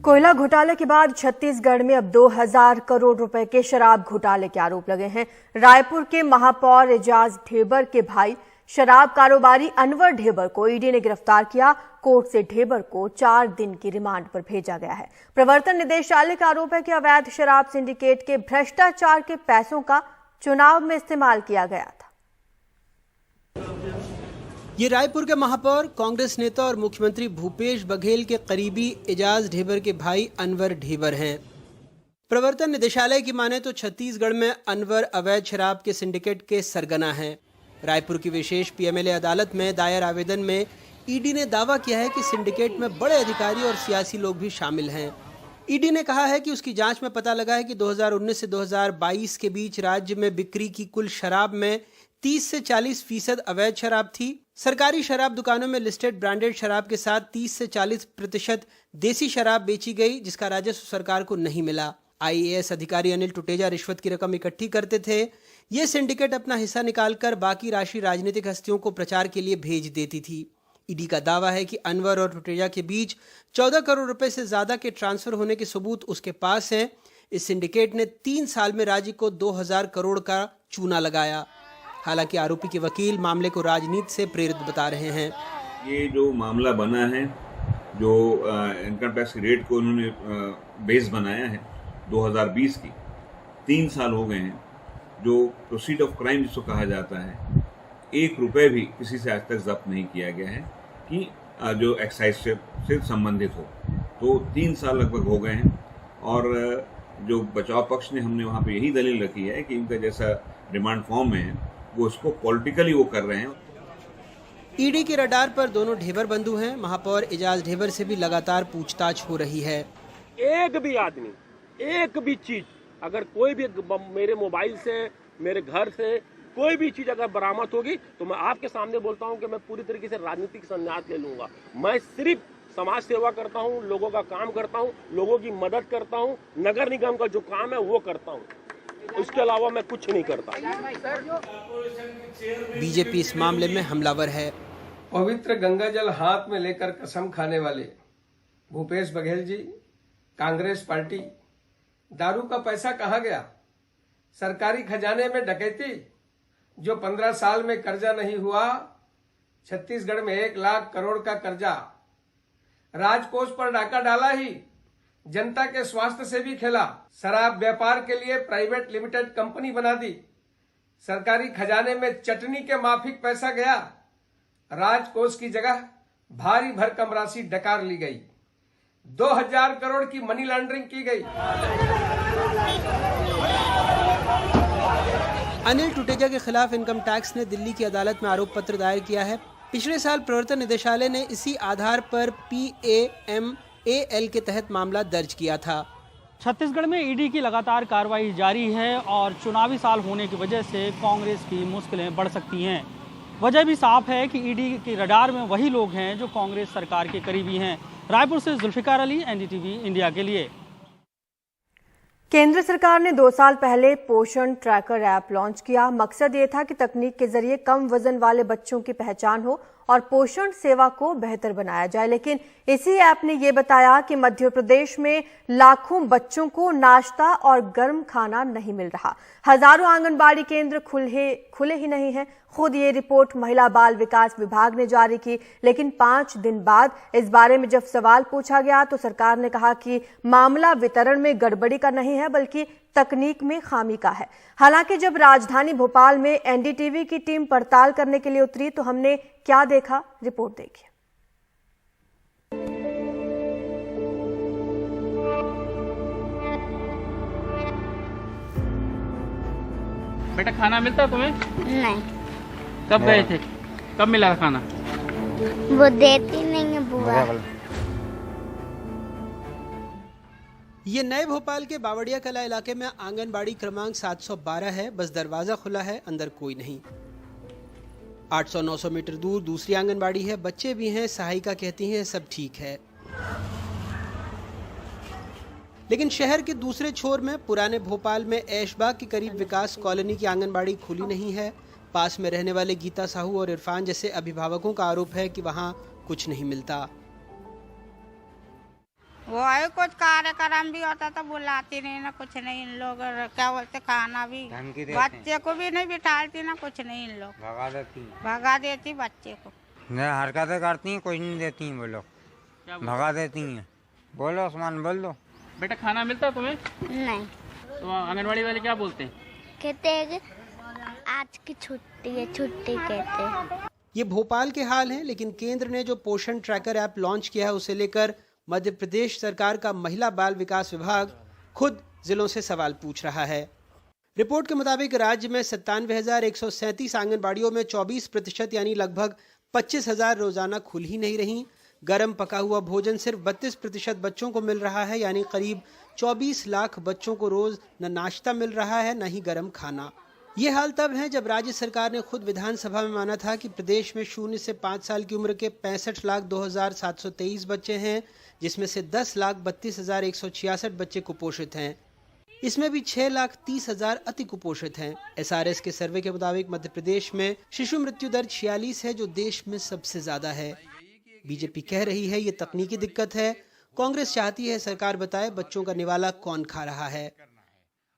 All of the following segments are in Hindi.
कोयला घोटाले के बाद छत्तीसगढ़ में अब 2000 करोड़ रुपए के शराब घोटाले के आरोप लगे हैं। रायपुर के महापौर एजाज ढेबर के भाई शराब कारोबारी अनवर ढेबर को ईडी ने गिरफ्तार किया। कोर्ट से ढेबर को 4 दिन की रिमांड पर भेजा गया है। प्रवर्तन निदेशालय का आरोप है कि अवैध शराब सिंडिकेट के भ्रष्टाचार के पैसों का चुनाव में इस्तेमाल किया गया था। ये रायपुर के महापौर, कांग्रेस नेता और मुख्यमंत्री भूपेश बघेल के करीबी एजाज ढेबर के भाई अनवर ढेबर हैं। प्रवर्तन निदेशालय की माने तो छत्तीसगढ़ में अनवर अवैध शराब के सिंडिकेट के सरगना हैं। रायपुर की विशेष पीएमएलए अदालत में दायर आवेदन में ईडी ने दावा किया है कि सिंडिकेट में बड़े अधिकारी और सियासी लोग भी शामिल हैं। ईडी ने कहा है कि उसकी जांच में पता लगा है कि 2019 से 2022 के बीच राज्य में बिक्री की कुल शराब में 30 से 40% अवैध शराब थी। सरकारी शराब दुकानों में लिस्टेड ब्रांडेड शराब के साथ 30 से 40% देसी शराब बेची गई, जिसका राजस्व सरकार को नहीं मिला। आईएएस अधिकारी अनिल टुटेजा रिश्वत की रकम इकट्ठी करते थे। ये सिंडिकेट अपना हिस्सा निकालकर बाकी राशि राजनीतिक हस्तियों को प्रचार के लिए भेज देती थी। ईडी का दावा है कि अनवर और टुटेजा के बीच 14 करोड़ रुपए से ज्यादा के ट्रांसफर होने के सबूत उसके पास हैं। इस सिंडिकेट ने 3 साल में राज्य को 2000 करोड़ का चूना लगाया। हालांकि आरोपी के वकील मामले को राजनीति से प्रेरित बता रहे हैं। ये जो मामला बना है, जो इनकम टैक्स रेट को उन्होंने बेस बनाया है 2020 की, 3 साल हो गए हैं। जो प्रोसीड ऑफ क्राइम जिसको कहा जाता है, 1 रुपए भी किसी से आज तक जब्त नहीं किया गया है कि जो एक्साइज से संबंधित हो। तो 3 साल लगभग हो गए हैं और जो बचाव पक्ष ने हमने वहाँ पे यही दलील रखी है कि इनका जैसा डिमांड फॉर्म है वो इसको पॉलिटिकली वो कर रहे हैं। ईडी के रडार पर दोनों ढेबर बंधु हैं। महापौर एजाज ढेबर से भी लगातार पूछताछ हो रही है। एक भी आदमी, एक भी चीज, अगर कोई भी मेरे मोबाइल से, मेरे घर से कोई भी चीज अगर बरामद होगी तो मैं आपके सामने बोलता हूं कि मैं पूरी तरीके से राजनीतिक संन्यास ले लूंगा। मैं सिर्फ समाज सेवा करता हूं, लोगों का काम करता हूं, लोगों की मदद करता हूं, नगर निगम का जो काम है वो करता हूं, उसके अलावा मैं कुछ नहीं करता। बीजेपी इस मामले में हमलावर है। पवित्र गंगा जल हाथ में लेकर कसम खाने वाले भूपेश बघेल जी, कांग्रेस पार्टी, दारू का पैसा कहाँ गया? सरकारी खजाने में डकैती, जो 15 साल में कर्जा नहीं हुआ। छत्तीसगढ़ में 1 लाख करोड़ का कर्जा, राजकोष पर डाका डाला ही, जनता के स्वास्थ्य से भी खेला। शराब व्यापार के लिए प्राइवेट लिमिटेड कंपनी बना दी। सरकारी खजाने में चटनी के माफिक पैसा गया। राजकोष की जगह भारी भरकम राशि डकार ली गई। 2000 करोड़ की मनी लॉन्ड्रिंग की गई। अनिल टुटेजा के खिलाफ इनकम टैक्स ने दिल्ली की अदालत में आरोप पत्र दायर किया है। पिछले साल प्रवर्तन निदेशालय ने इसी आधार पर PAMAL के तहत मामला दर्ज किया था। छत्तीसगढ़ में ईडी की लगातार कार्रवाई जारी है और चुनावी साल होने की वजह से कांग्रेस की मुश्किलें बढ़ सकती हैं। वजह भी साफ है कि ईडी के रडार में वही लोग हैं जो कांग्रेस सरकार के करीबी हैं। रायपुर से जुल्फिकार अली, NDTV इंडिया के लिए। केंद्र सरकार ने 2 साल पहले पोषण ट्रैकर ऐप लॉन्च किया। मकसद ये था कि तकनीक के जरिए कम वजन वाले बच्चों की पहचान हो और पोषण सेवा को बेहतर बनाया जाए। लेकिन इसी ऐप ने ये बताया कि मध्य प्रदेश में लाखों बच्चों को नाश्ता और गर्म खाना नहीं मिल रहा। हजारों आंगनबाड़ी केंद्र खुले ही नहीं हैं। खुद ये रिपोर्ट महिला बाल विकास विभाग ने जारी की, लेकिन 5 दिन बाद इस बारे में जब सवाल पूछा गया तो सरकार ने कहा कि मामला वितरण में गड़बड़ी का नहीं है बल्कि तकनीक में खामी का है। हालांकि जब राजधानी भोपाल में NDTV की टीम पड़ताल करने के लिए उतरी तो हमने क्या देखा, रिपोर्ट देखिए। बेटा खाना मिलता तुम्हें? नहीं। कब गए थे? कब मिला खाना? वो देती नहीं है बुआ। ये नए भोपाल के बावड़िया कला इलाके में आंगनबाड़ी क्रमांक 712 है। बस दरवाजा खुला है, अंदर कोई नहीं। 800-900 मीटर दूर दूसरी आंगनबाड़ी है, बच्चे भी हैं। सहायिका कहती हैं सब ठीक है। लेकिन शहर के दूसरे छोर में पुराने भोपाल में ऐशबाग के करीब विकास कॉलोनी की आंगनबाड़ी खुली नहीं है। पास में रहने वाले गीता साहू और इरफान जैसे अभिभावकों का आरोप है कि वहां कुछ नहीं मिलता। वो है कुछ कार्यक्रम भी होता तो बुलाती नहीं ना कुछ नहीं, इन लोग क्या बोलते खाना भी बच्चे को भी नहीं बिठाती ना कुछ नहीं, इन लोग भगा देती बच्चे को। हरकतें करती हैं, कुछ नहीं देती हैं, वो लोग भगा देती हैं। बोलो उस्मान, बोल दो। बेटा खाना मिलता है तुम्हें? नहीं। तो आंगनवाड़ी वाले क्या बोलते हैं? कहते हैं कि आज की छुट्टी है, छुट्टी कहते हैं। ये भोपाल के हाल हैं, लेकिन केंद्र ने जो पोषण ट्रैकर ऐप लॉन्च किया है उसे लेकर मध्य प्रदेश सरकार का महिला बाल विकास विभाग खुद जिलों से सवाल पूछ रहा है। रिपोर्ट के मुताबिक राज्य में 97,137 आंगनबाड़ियों में 24% यानी लगभग 25,000 रोजाना खुल ही नहीं रही। गर्म पका हुआ भोजन सिर्फ 32% बच्चों को मिल रहा है, यानी करीब 24 लाख बच्चों को रोज न नाश्ता मिल रहा है न ही गर्म खाना। ये हाल तब है जब राज्य सरकार ने खुद विधानसभा में माना था कि प्रदेश में 0 से 5 साल की उम्र के 65,02,723 बच्चे हैं, जिसमें से 10,32,166 बच्चे कुपोषित हैं। इसमें भी 6,30,000 अति कुपोषित हैं। SRS के सर्वे के मुताबिक मध्य प्रदेश में शिशु मृत्यु दर 46 है, जो देश में सबसे ज्यादा है। बीजेपी कह रही है ये तकनीकी दिक्कत है। कांग्रेस चाहती है सरकार बताए बच्चों का निवाला कौन खा रहा है।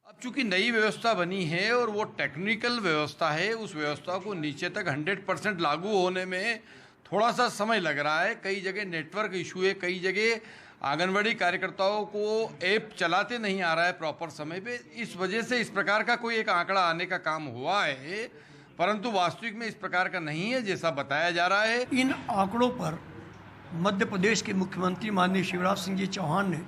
अब चूंकि नई व्यवस्था बनी है और वो टेक्निकल व्यवस्था है, उस व्यवस्था को नीचे तक 100% लागू होने में थोड़ा सा समय लग रहा है। कई जगह नेटवर्क इशू है, कई जगह आंगनवाड़ी कार्यकर्ताओं को ऐप चलाते नहीं आ रहा है प्रॉपर समय पे। इस वजह से इस प्रकार का कोई एक आंकड़ा आने का काम हुआ है, परंतु वास्तविक में इस प्रकार का नहीं है जैसा बताया जा रहा है। इन आंकड़ों पर मध्य प्रदेश के मुख्यमंत्री माननीय शिवराज सिंह जी चौहान ने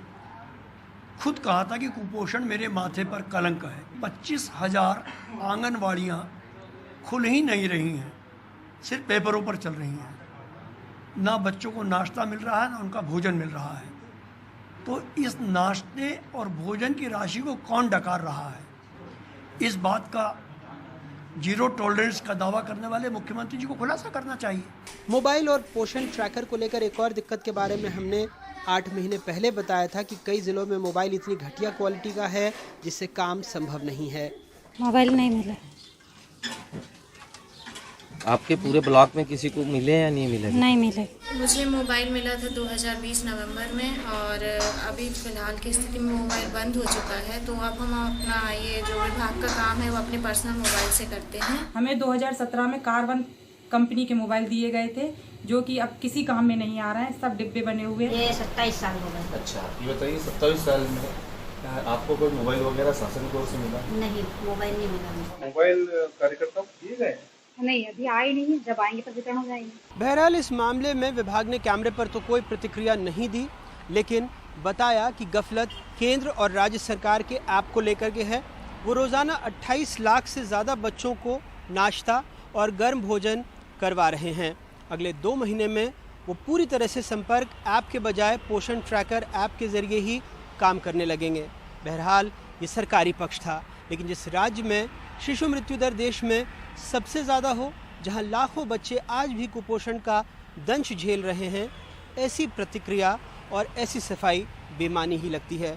खुद कहा था कि कुपोषण मेरे माथे पर कलंक है। 25,000 आंगनवाड़ियाँ खुल ही नहीं रही हैं, सिर्फ पेपरों पर चल रही हैं। ना बच्चों को नाश्ता मिल रहा है, ना उनका भोजन मिल रहा है। तो इस नाश्ते और भोजन की राशि को कौन डकार रहा है? इस बात का जीरो टॉलरेंस का दावा करने वाले मुख्यमंत्री जी को खुलासा करना चाहिए। मोबाइल और पोषण ट्रैकर को लेकर एक और दिक्कत के बारे में हमने 8 महीने पहले बताया था कि कई जिलों में मोबाइल इतनी घटिया क्वालिटी का है जिससे काम संभव नहीं है। मोबाइल नहीं मिला। आपके पूरे ब्लॉक में किसी को मिले या नहीं मिले? नहीं मिले। मुझे मोबाइल मिला था 2020 नवंबर में, और अभी फिलहाल की स्थिति में मोबाइल बंद हो चुका है। तो अब हम अपना ये जो विभाग का काम है वो अपने पर्सनल मोबाइल से करते हैं। हमें 2017 में कार्बन कंपनी के मोबाइल दिए गए थे, जो कि अब किसी काम में नहीं आ रहा है, सब डिब्बे बने हुए। ये 27 साल हो गए। अच्छा, ये बताइए 27 साल में आपको कोई मोबाइल वगैरह शासन की ओर से मिला? नहीं, मोबाइल नहीं मिला। मोबाइल कार्यकर्ता दिए गए? नहीं, अभी आए नहीं है, जब आएंगे तब वितरण हो जाएंगे। बहरहाल इस मामले में विभाग ने कैमरे पर तो कोई प्रतिक्रिया नहीं दी, लेकिन बताया कि गफलत केंद्र और राज्य सरकार के ऐप को लेकर के है। वो रोजाना 28 लाख से ज़्यादा बच्चों को नाश्ता और गर्म भोजन करवा रहे हैं। अगले 2 महीने में वो पूरी तरह से संपर्क ऐप के बजाय पोषण ट्रैकर ऐप के जरिए ही काम करने लगेंगे। बहरहाल ये सरकारी पक्ष था, लेकिन जिस राज्य में शिशु मृत्यु दर देश में सबसे ज़्यादा हो, जहां लाखों बच्चे आज भी कुपोषण का दंश झेल रहे हैं, ऐसी प्रतिक्रिया और ऐसी सफाई बेमानी ही लगती है।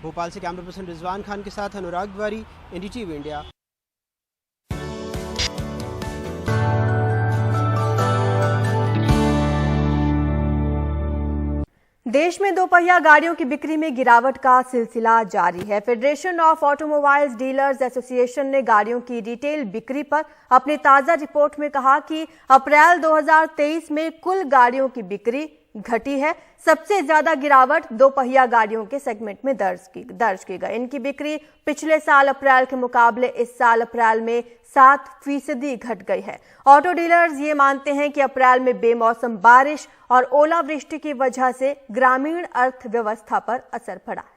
भोपाल से कैमरा पर्सन रिजवान खान के साथ अनुराग तिवारी, NDTV इंडिया। देश में दोपहिया गाड़ियों की बिक्री में गिरावट का सिलसिला जारी है। Federation of automobiles dealers association ने गाड़ियों की रिटेल बिक्री पर अपनी ताजा रिपोर्ट में कहा कि अप्रैल 2023 में कुल गाड़ियों की बिक्री घटी है। सबसे ज्यादा गिरावट दोपहिया गाड़ियों के सेगमेंट में दर्ज की गई। इनकी बिक्री पिछले साल अप्रैल के मुकाबले इस साल अप्रैल में 7% घट गई है। ऑटो डीलर्स ये मानते हैं कि अप्रैल में बेमौसम बारिश और ओलावृष्टि की वजह से ग्रामीण अर्थव्यवस्था पर असर पड़ा है।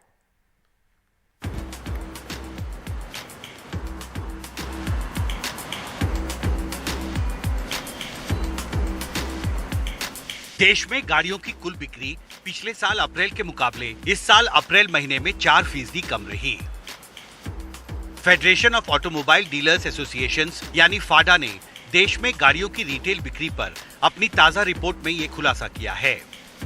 देश में गाड़ियों की कुल बिक्री पिछले साल अप्रैल के मुकाबले इस साल अप्रैल महीने में 4% कम रही। Federation of automobile dealers association यानी फाडा ने देश में गाड़ियों की रिटेल बिक्री पर अपनी ताजा रिपोर्ट में ये खुलासा किया है।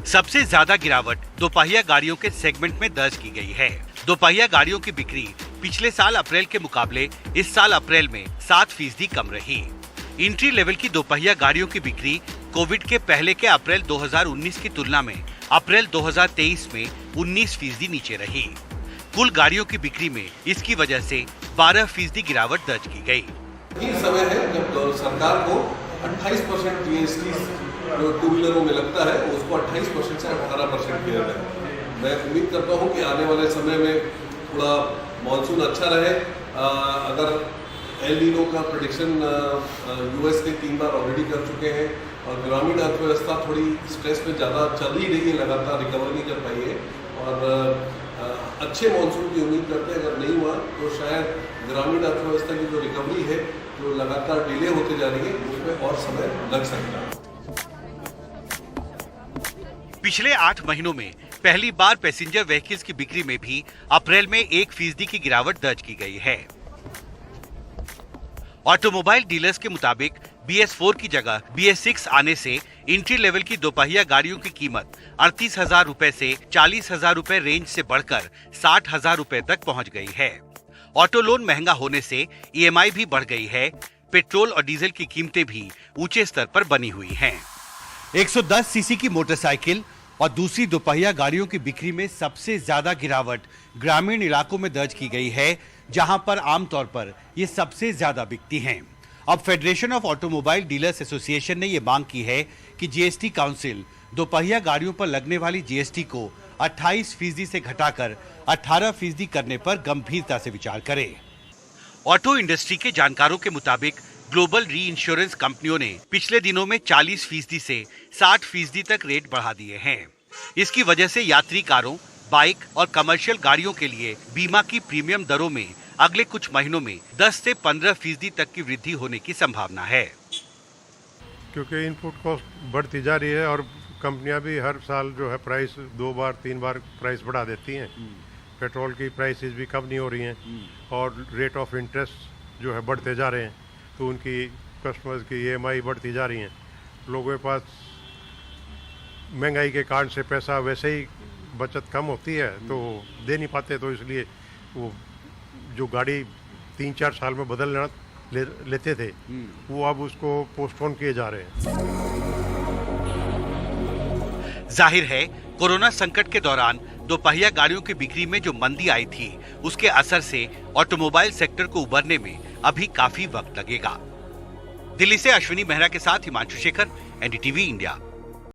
सबसे ज्यादा गिरावट दोपहिया गाड़ियों के सेगमेंट में दर्ज की गई है। दोपहिया गाड़ियों की बिक्री पिछले साल अप्रैल के मुकाबले इस साल अप्रैल में 7% कम रही। एंट्री लेवल की दोपहिया गाड़ियों की बिक्री कोविड के पहले के अप्रैल 2019 की तुलना में अप्रैल 2023 में 19% नीचे रही। कुल गाड़ियों की बिक्री में इसकी वजह से 12% गिरावट दर्ज की गई। ये समय है जब सरकार को 28% जीएसटी जो टू व्हीलरों में लगता है उसको 28% से 18% किया जाए। मैं उम्मीद करता हूँ कि आने वाले समय में थोड़ा मॉनसून अच्छा रहे। अगर एल नीनो का प्रेडिक्शन यूएस के 3 बार ऑलरेडी कर चुके हैं और ग्रामीण अर्थव्यवस्था थोड़ी स्ट्रेस में ज़्यादा चल ही रही है, लगातार रिकवर नहीं कर पाई है और अच्छे मॉनसून की उम्मीद करते हैं। अगर नहीं हुआ तो शायद ग्रामीण अर्थव्यवस्था की जो रिकवरी है जो लगातार डिले होते जा रही है उसमें और समय लग सकता है। पिछले 8 महीनों में पहली बार पैसेंजर व्हीकल्स की बिक्री में भी अप्रैल में 1% की गिरावट दर्ज की गई है। ऑटोमोबाइल डीलर्स के मुताबिक BS4 की जगह BS6 आने से एंट्री लेवल की दोपहिया गाड़ियों की कीमत 38,000 रुपए से 40,000 रुपए रेंज से बढ़कर 60,000 रुपए तक पहुंच गई है। ऑटो लोन महंगा होने से EMI भी बढ़ गई है। पेट्रोल और डीजल की कीमतें भी ऊंचे स्तर पर बनी हुई हैं। 110 सीसी की मोटरसाइकिल और दूसरी दोपहिया गाड़ियों की बिक्री में सबसे ज्यादा गिरावट ग्रामीण इलाकों में दर्ज की गई है, जहां पर आमतौर पर ये सबसे ज्यादा बिकती हैं। अब federation of automobile dealers association ने ये मांग की है कि जीएसटी काउंसिल दोपहिया गाड़ियों पर लगने वाली जीएसटी को 28% से घटाकर 18% करने पर गंभीरता से विचार करे। ऑटो इंडस्ट्री के जानकारों के मुताबिक ग्लोबल री इंश्योरेंस कंपनियों ने पिछले दिनों में 40% से 60% तक रेट बढ़ा दिए हैं। इसकी वजह से यात्री कारों, बाइक और कमर्शियल गाड़ियों के लिए बीमा की प्रीमियम दरों में अगले कुछ महीनों में 10 से 15% तक की वृद्धि होने की संभावना है। क्योंकि इनपुट कॉस्ट बढ़ती जा रही है और कंपनियां भी हर साल जो है प्राइस 2 बार 3 बार प्राइस बढ़ा देती हैं। पेट्रोल की प्राइसेस भी कम नहीं हो रही हैं और रेट ऑफ इंटरेस्ट जो है बढ़ते जा रहे हैं, तो उनकी कस्टमर्स की EMI बढ़ती जा रही हैं। लोगों के पास महंगाई के कारण से पैसा वैसे ही बचत कम होती है तो दे नहीं पाते, तो इसलिए वो जो गाड़ी 3-4 साल में बदलना लेते थे वो अब उसको पोस्टपोन किए जा रहे हैं। जाहिर है कोरोना संकट के दौरान दोपहिया गाड़ियों की बिक्री में जो मंदी आई थी उसके असर से ऑटोमोबाइल सेक्टर को उबरने में अभी काफी वक्त लगेगा। दिल्ली से अश्विनी मेहरा के साथ हिमांशु शेखर, NDTV इंडिया।